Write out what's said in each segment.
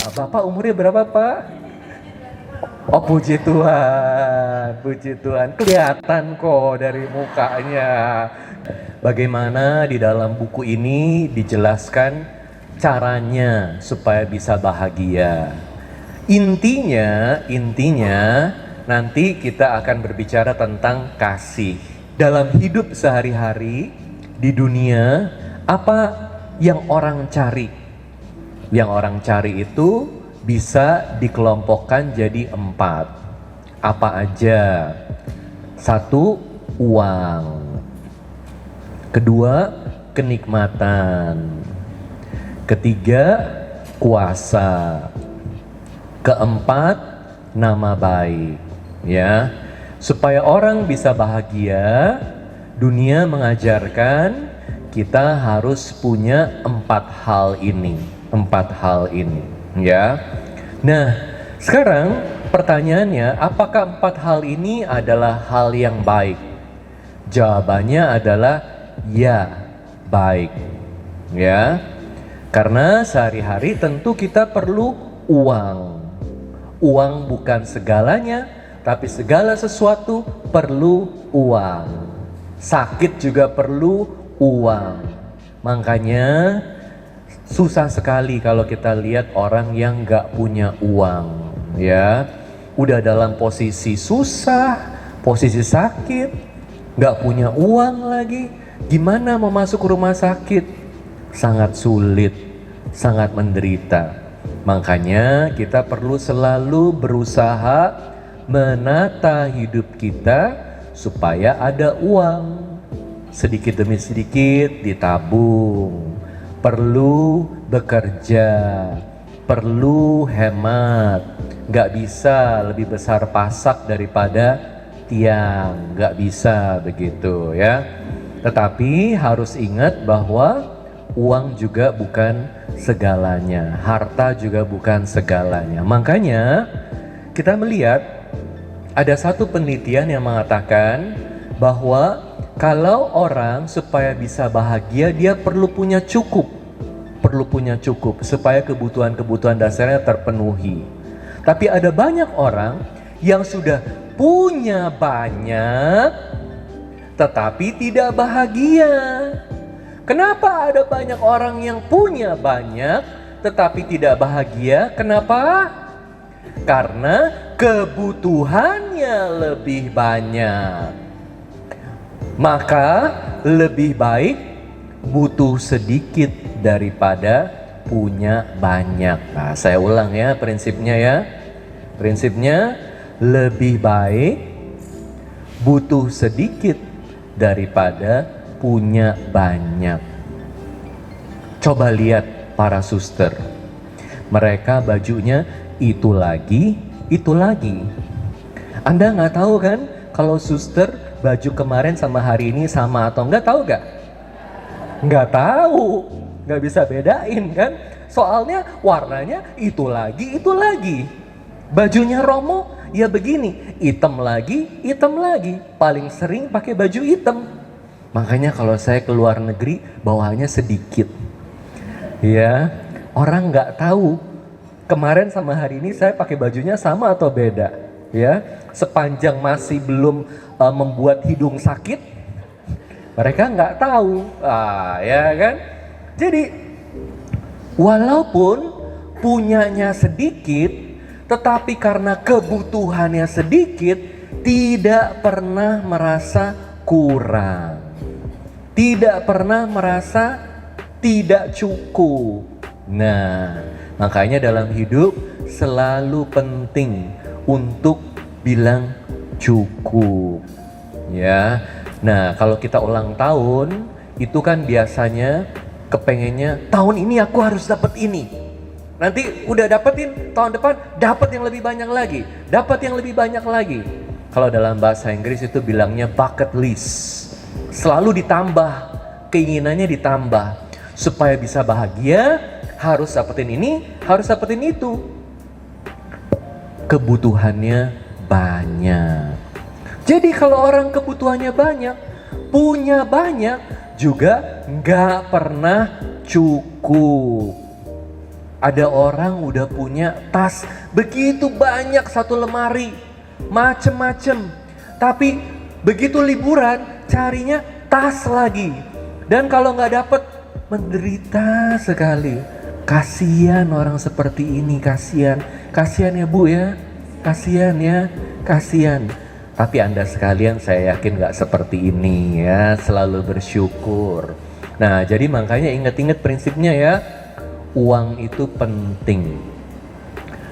Bapak umurnya berapa, Pak? Oh, puji Tuhan, puji Tuhan. Kelihatan kok dari mukanya. Bagaimana di dalam buku ini dijelaskan caranya supaya bisa bahagia. Intinya nanti kita akan berbicara tentang kasih. Dalam hidup sehari-hari di dunia, apa yang orang cari? Yang orang cari itu bisa dikelompokkan jadi 4. Apa aja? 1, uang. Kedua, kenikmatan. Ketiga, kuasa. Keempat, nama baik. Ya, supaya orang bisa bahagia, dunia mengajarkan kita harus punya 4 hal ini. 4 hal ini, ya. Nah, sekarang pertanyaannya, apakah 4 hal ini adalah hal yang baik? Jawabannya adalah ya, baik. Ya. Karena sehari-hari tentu kita perlu uang. Uang bukan segalanya, tapi segala sesuatu perlu uang. Sakit juga perlu uang. Makanya susah sekali kalau kita lihat orang yang gak punya uang, ya. Udah dalam posisi susah, posisi sakit, gak punya uang lagi. Gimana mau masuk rumah sakit? Sangat sulit, sangat menderita. Makanya kita perlu selalu berusaha menata hidup kita supaya ada uang. Sedikit demi sedikit ditabung. Perlu bekerja, perlu hemat. Gak bisa lebih besar pasak daripada tiang, gak bisa begitu ya. Tetapi harus ingat bahwa uang juga bukan segalanya, harta juga bukan segalanya. Makanya kita melihat ada satu penelitian yang mengatakan bahwa kalau orang supaya bisa bahagia, dia perlu punya cukup. Perlu punya cukup supaya kebutuhan-kebutuhan dasarnya terpenuhi. Tapi ada banyak orang yang sudah punya banyak tetapi tidak bahagia. Kenapa ada banyak orang yang punya banyak tetapi tidak bahagia? Kenapa? Karena kebutuhannya lebih banyak. Maka lebih baik butuh sedikit daripada punya banyak. Nah, saya ulang ya prinsipnya ya. Prinsipnya lebih baik butuh sedikit daripada punya banyak. Coba lihat para suster. Mereka bajunya itu lagi, itu lagi. Anda nggak tahu kan kalau suster baju kemarin sama hari ini sama atau enggak, tahu gak? Nggak tahu, nggak bisa bedain kan? Soalnya warnanya itu lagi, itu lagi. Bajunya Romo ya begini, hitam lagi, paling sering pakai baju hitam. Makanya kalau saya ke luar negeri bawaannya sedikit. Ya, orang nggak tahu kemarin sama hari ini saya pakai bajunya sama atau beda. Ya, sepanjang masih belum membuat hidung sakit, mereka nggak tahu. Ya kan? Jadi walaupun punyanya sedikit, tetapi karena kebutuhannya sedikit, tidak pernah merasa kurang. Tidak pernah merasa tidak cukup. Nah, makanya dalam hidup selalu penting untuk bilang cukup. Ya. Nah, kalau kita ulang tahun, itu kan biasanya kepengennya tahun ini aku harus dapat ini. Nanti udah dapetin, tahun depan dapat yang lebih banyak lagi, dapat yang lebih banyak lagi. Kalau dalam bahasa Inggris itu bilangnya bucket list. Selalu ditambah, keinginannya ditambah. Supaya bisa bahagia, harus dapetin ini, harus dapetin itu. Kebutuhannya banyak. Jadi kalau orang kebutuhannya banyak, punya banyak, juga nggak pernah cukup. Ada orang udah punya tas begitu banyak, satu lemari, macem-macem. Tapi begitu liburan carinya tas lagi. Dan kalau nggak dapet menderita sekali. Kasihan orang seperti ini, kasihan. Kasihan ya Bu ya, kasihan ya, kasihan. Tapi Anda sekalian saya yakin nggak seperti ini ya, selalu bersyukur. Nah jadi makanya ingat-ingat prinsipnya ya. Uang itu penting,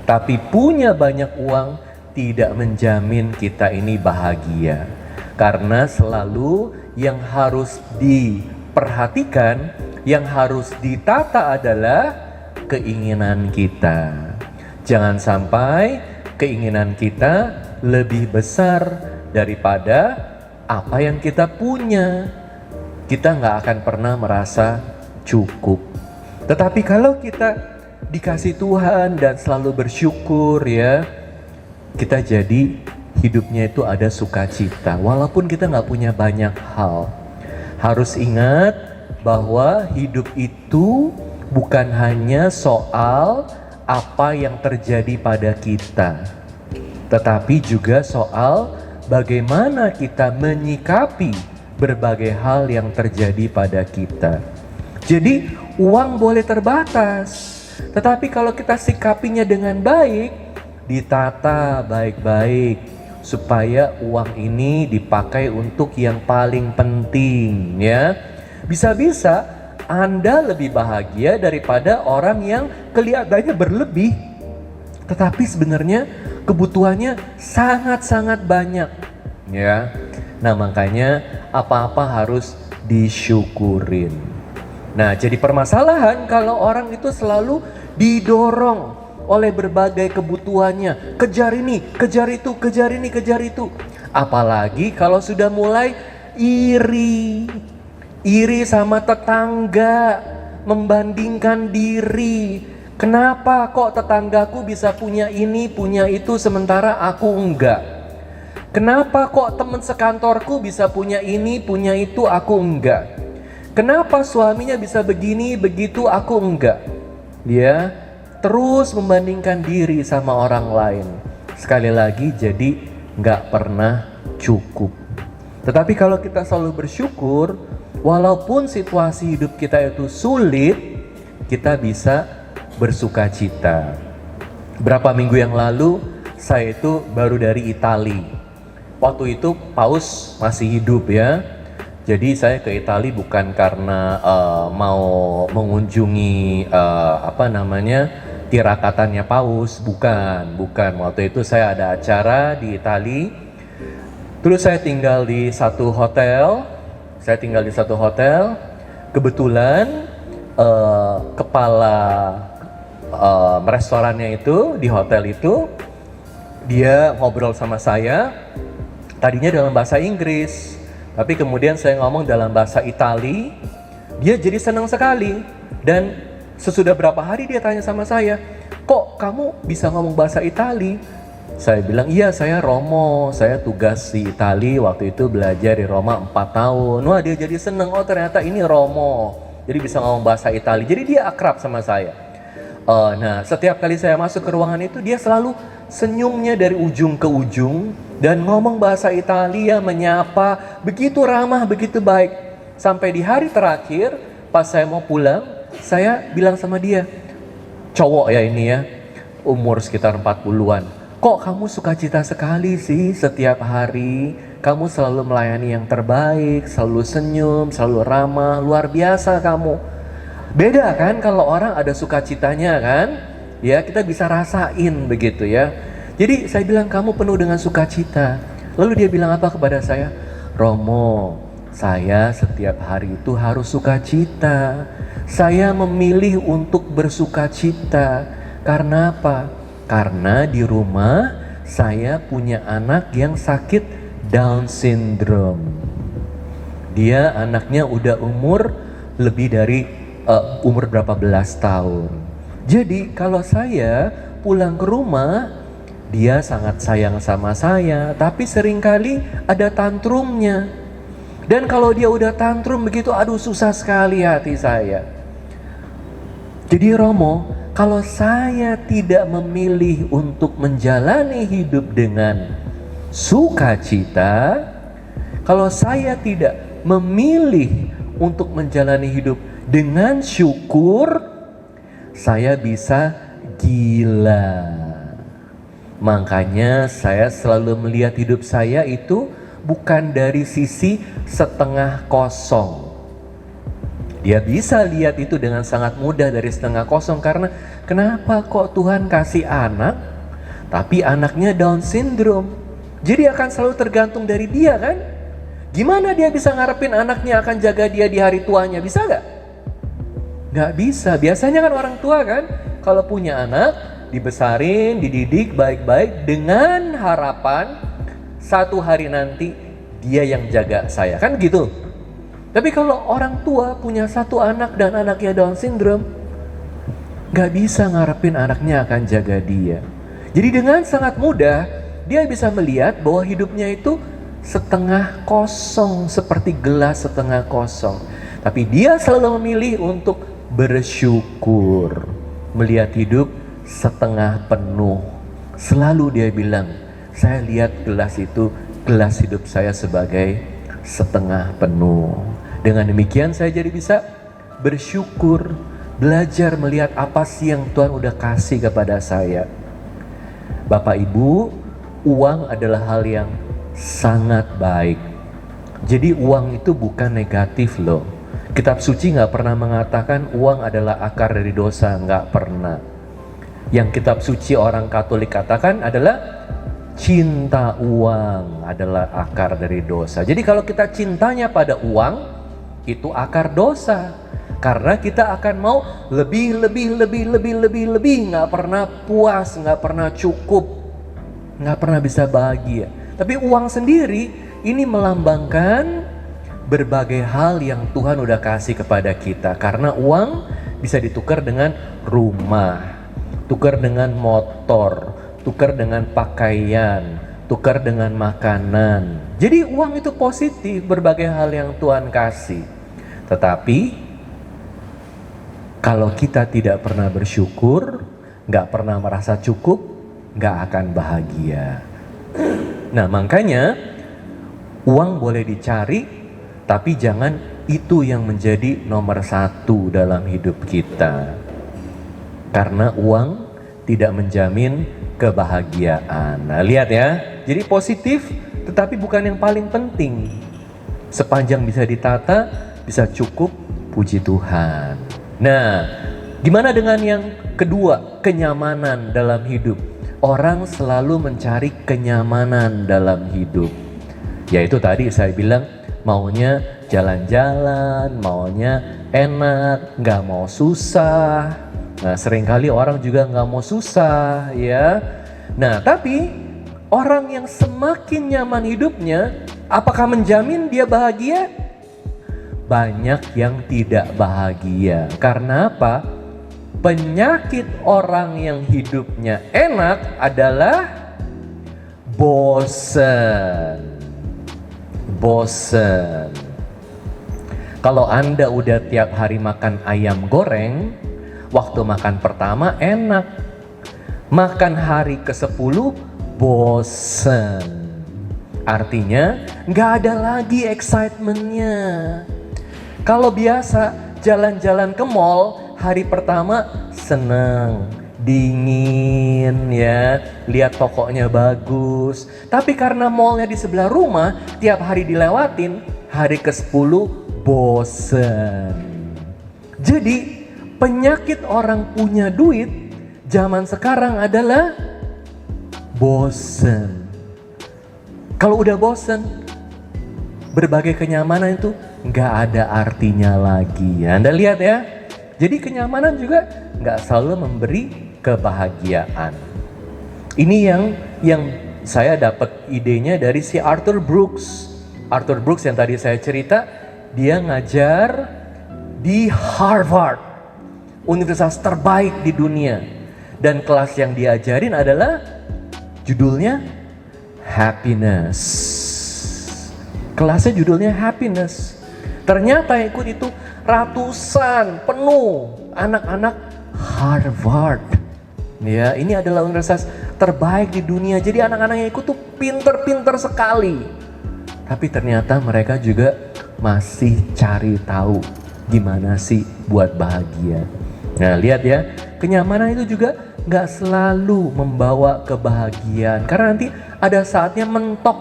tapi punya banyak uang tidak menjamin kita ini bahagia. Karena selalu yang harus diperhatikan, yang harus ditata adalah keinginan kita. Jangan sampai keinginan kita lebih besar daripada apa yang kita punya. Kita nggak akan pernah merasa cukup. Tetapi kalau kita dikasih Tuhan dan selalu bersyukur ya, kita jadi hidupnya itu ada sukacita. Walaupun kita nggak punya banyak hal. Harus ingat bahwa hidup itu bukan hanya soal apa yang terjadi pada kita. Tetapi juga soal bagaimana kita menyikapi berbagai hal yang terjadi pada kita. Jadi uang boleh terbatas, tetapi kalau kita sikapinya dengan baik, ditata baik-baik supaya uang ini dipakai untuk yang paling penting ya. Bisa-bisa Anda lebih bahagia daripada orang yang kelihatannya berlebih, tetapi sebenarnya kebutuhannya sangat-sangat banyak ya. Nah makanya apa-apa harus disyukurin. Nah jadi permasalahan kalau orang itu selalu didorong oleh berbagai kebutuhannya. Kejar ini, kejar itu, kejar ini, kejar itu. Apalagi kalau sudah mulai iri. Iri sama tetangga, membandingkan diri. Kenapa kok tetanggaku bisa punya ini, punya itu sementara aku enggak? Kenapa kok teman sekantorku bisa punya ini, punya itu, aku enggak? Kenapa suaminya bisa begini, begitu, aku enggak? Dia terus membandingkan diri sama orang lain. Sekali lagi jadi nggak pernah cukup. Tetapi kalau kita selalu bersyukur, walaupun situasi hidup kita itu sulit, kita bisa bersuka cita. Berapa minggu yang lalu saya itu baru dari Italia. Waktu itu Paus masih hidup ya. Jadi saya ke Italia bukan karena mau mengunjungi tirakatannya Paus, bukan. Waktu itu saya ada acara di Italia. Terus saya tinggal di satu hotel. Kebetulan kepala restorannya itu di hotel itu dia ngobrol sama saya. Tadinya dalam bahasa Inggris. Tapi kemudian saya ngomong dalam bahasa Itali, dia jadi senang sekali. Dan sesudah berapa hari dia tanya sama saya, kok kamu bisa ngomong bahasa Itali? Saya bilang, iya saya Romo, saya tugas di Itali, waktu itu belajar di Roma 4 tahun. Wah dia jadi senang, oh ternyata ini Romo, jadi bisa ngomong bahasa Itali. Jadi dia akrab sama saya. Nah setiap kali saya masuk ke ruangan itu, dia selalu senyumnya dari ujung ke ujung. Dan ngomong bahasa Italia, menyapa, begitu ramah, begitu baik. Sampai di hari terakhir, pas saya mau pulang, saya bilang sama dia, cowok ya ini ya, umur sekitar 40-an. Kok kamu sukacita sekali sih setiap hari? Kamu selalu melayani yang terbaik, selalu senyum, selalu ramah, luar biasa kamu. Beda kan kalau orang ada sukacitanya kan? Ya kita bisa rasain begitu ya. Jadi saya bilang kamu penuh dengan sukacita. Lalu dia bilang apa kepada saya? Romo, saya setiap hari itu harus sukacita. Saya memilih untuk bersukacita. Karena apa? Karena di rumah saya punya anak yang sakit Down syndrome. Dia anaknya udah umur lebih dari umur berapa belas tahun. Jadi kalau saya pulang ke rumah, dia sangat sayang sama saya, tapi seringkali ada tantrumnya. Dan kalau dia udah tantrum begitu, aduh susah sekali hati saya. Jadi Romo, Kalau saya tidak memilih untuk menjalani hidup dengan sukacita, kalau saya tidak memilih untuk menjalani hidup dengan syukur, saya bisa gila. Makanya saya selalu melihat hidup saya itu bukan dari sisi setengah kosong. Dia bisa lihat itu dengan sangat mudah dari setengah kosong, karena kenapa kok Tuhan kasih anak tapi anaknya Down syndrome? Jadi akan selalu tergantung dari dia kan? Gimana dia bisa ngarepin anaknya akan jaga dia di hari tuanya? Bisa gak? Gak bisa. Biasanya kan orang tua kan kalau punya anak dibesarin, dididik baik-baik dengan harapan satu hari nanti dia yang jaga saya, kan gitu. Tapi kalau orang tua punya satu anak dan anaknya Down syndrome, gak bisa ngarepin anaknya akan jaga dia. Jadi dengan sangat mudah dia bisa melihat bahwa hidupnya itu setengah kosong, seperti gelas setengah kosong. Tapi dia selalu memilih untuk bersyukur, melihat hidup setengah penuh. Selalu dia bilang, saya lihat gelas itu, gelas hidup saya sebagai setengah penuh. Dengan demikian saya jadi bisa bersyukur, belajar melihat apa sih yang Tuhan udah kasih kepada saya. Bapak Ibu, uang adalah hal yang sangat baik. Jadi uang itu bukan negatif loh. Kitab suci gak pernah mengatakan uang adalah akar dari dosa, gak pernah. Yang kitab suci orang Katolik katakan adalah cinta uang adalah akar dari dosa. Jadi kalau kita cintanya pada uang, itu akar dosa. Karena kita akan mau lebih, nggak pernah puas, nggak pernah cukup, nggak pernah bisa bahagia. Tapi uang sendiri ini melambangkan berbagai hal yang Tuhan udah kasih kepada kita. Karena uang bisa ditukar dengan rumah, tukar dengan motor, tukar dengan pakaian, tukar dengan makanan. Jadi uang itu positif, berbagai hal yang Tuhan kasih. Tetapi kalau kita tidak pernah bersyukur, gak pernah merasa cukup, gak akan bahagia. Nah makanya uang boleh dicari, tapi jangan itu yang menjadi nomor satu dalam hidup kita. Karena uang tidak menjamin kebahagiaan. Nah lihat ya, jadi positif tetapi bukan yang paling penting. Sepanjang bisa ditata, bisa cukup, puji Tuhan. Nah, gimana dengan yang kedua, kenyamanan dalam hidup? Orang selalu mencari kenyamanan dalam hidup. Yaitu tadi saya bilang, maunya jalan-jalan, maunya enak, gak mau susah. Nah, seringkali orang juga gak mau susah, ya. Nah, tapi orang yang semakin nyaman hidupnya, apakah menjamin dia bahagia? Banyak yang tidak bahagia. Karena apa? Penyakit orang yang hidupnya enak adalah bosen. Bosen. Kalau Anda udah tiap hari makan ayam goreng, waktu makan pertama enak. Makan hari ke-10 bosen. Artinya gak ada lagi excitementnya. Kalau biasa jalan-jalan ke mall, hari pertama seneng, dingin ya, lihat tokonya bagus. Tapi karena mallnya di sebelah rumah, tiap hari dilewatin, hari ke-10 bosen. Jadi penyakit orang punya duit zaman sekarang adalah bosen. Kalau udah bosen, berbagai kenyamanan itu nggak ada artinya lagi. Anda lihat ya. Jadi kenyamanan juga nggak selalu memberi kebahagiaan. Ini yang saya dapat idenya dari si Arthur Brooks. Arthur Brooks yang tadi saya cerita, dia ngajar di Harvard, universitas terbaik di dunia. Dan kelas yang diajarin adalah judulnya Happiness. Kelasnya judulnya Happiness. Ternyata yang ikut itu ratusan, penuh anak-anak Harvard. Ya, ini adalah universitas terbaik di dunia. Jadi anak-anak yang ikut tuh pinter-pinter sekali. Tapi ternyata mereka juga masih cari tahu gimana sih buat bahagia. Nah, lihat ya, kenyamanan itu juga nggak selalu membawa kebahagiaan. Karena nanti ada saatnya mentok.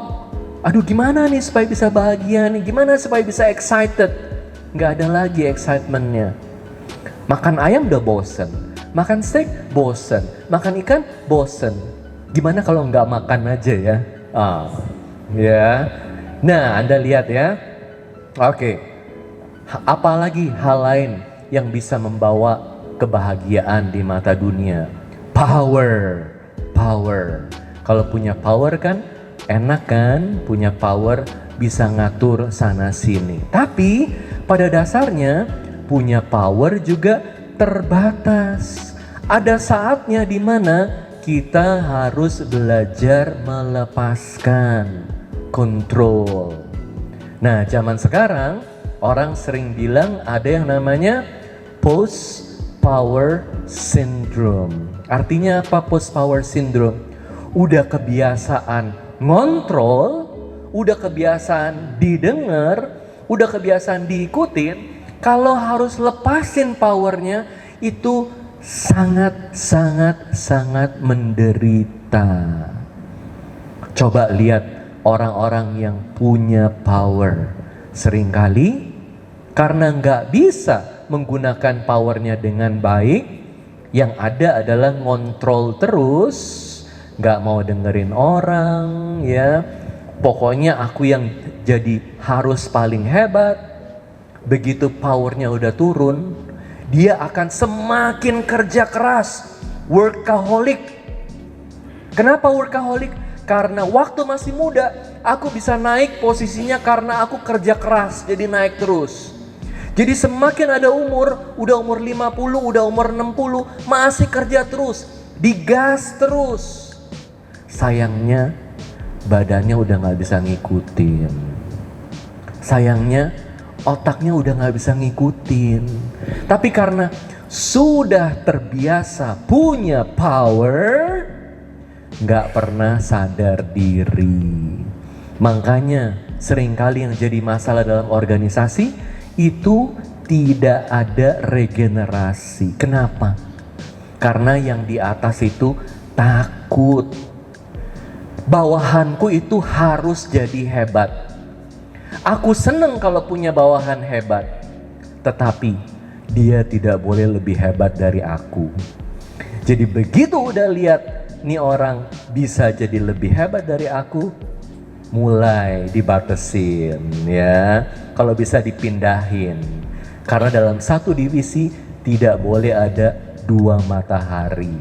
Aduh, gimana nih supaya bisa bahagia nih? Gimana supaya bisa excited? Nggak ada lagi excitementnya. Makan ayam udah bosen, makan steak bosen, makan ikan bosen. Gimana kalau nggak makan aja ya? Ya. Nah, Anda lihat ya. Oke. Apalagi hal lain yang bisa membawa kebahagiaan di mata dunia? Power. Kalau punya power kan enak kan? Punya power bisa ngatur sana sini. Tapi pada dasarnya punya power juga terbatas. Ada saatnya di mana kita harus belajar melepaskan kontrol. Nah, zaman sekarang orang sering bilang ada yang namanya post power syndrome. Artinya apa post power syndrome? Udah kebiasaan ngontrol, udah kebiasaan didengar, udah kebiasaan diikutin. Kalau harus lepasin powernya itu sangat menderita. Coba lihat orang-orang yang punya power. Seringkali karena nggak bisa menggunakan powernya dengan baik, yang ada adalah ngontrol terus, nggak mau dengerin orang, ya. Pokoknya aku yang jadi harus paling hebat. Begitu powernya udah turun, dia akan semakin kerja keras, workaholic. Kenapa workaholic? Karena waktu masih muda, aku bisa naik posisinya karena aku kerja keras, jadi naik terus. Jadi semakin ada umur, udah umur 50, udah umur 60, masih kerja terus, digas terus. Sayangnya badannya udah gak bisa ngikutin. Sayangnya otaknya udah gak bisa ngikutin. Tapi karena sudah terbiasa punya power, gak pernah sadar diri. Makanya seringkali yang jadi masalah dalam organisasi itu tidak ada regenerasi. Kenapa? Karena yang di atas itu takut. Bawahanku itu harus jadi hebat. Aku seneng kalau punya bawahan hebat, tetapi dia tidak boleh lebih hebat dari aku. Jadi begitu udah lihat nih orang bisa jadi lebih hebat dari aku, mulai dibatasin ya. Kalau bisa dipindahin. Karena dalam satu divisi tidak boleh ada dua matahari.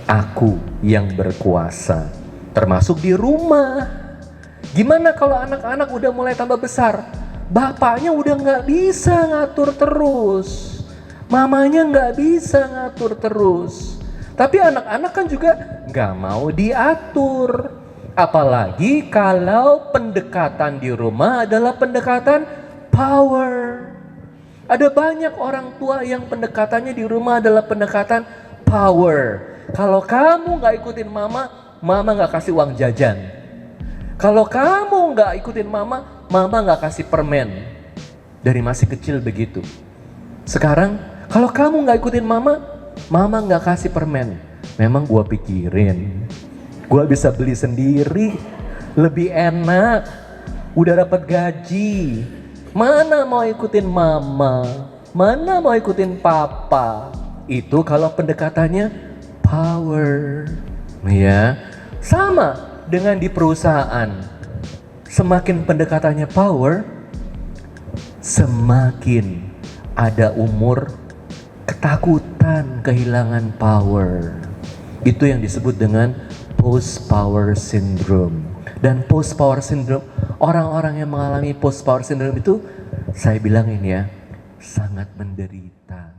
Aku yang berkuasa, termasuk di rumah. Gimana kalau anak-anak udah mulai tambah besar? Bapaknya udah gak bisa ngatur terus. Mamanya gak bisa ngatur terus. Tapi anak-anak kan juga gak mau diatur. Apalagi kalau pendekatan di rumah adalah pendekatan power. Ada banyak orang tua yang pendekatannya di rumah adalah pendekatan power. Kalau kamu gak ikutin mama, mama gak kasih uang jajan. Kalau kamu gak ikutin mama, mama gak kasih permen. Dari masih kecil begitu. Sekarang kalau kamu gak ikutin mama, mama gak kasih permen. Memang gua pikirin, gua bisa beli sendiri, lebih enak, udah dapat gaji. Mana mau ikutin mama, mana mau ikutin papa. Itu kalau pendekatannya power. Ya, sama dengan di perusahaan. Semakin pendekatannya power, semakin ada umur ketakutan kehilangan power. Itu yang disebut dengan post power syndrome. Dan post power syndrome, orang-orang yang mengalami post power syndrome itu, saya bilang ini ya, sangat menderita.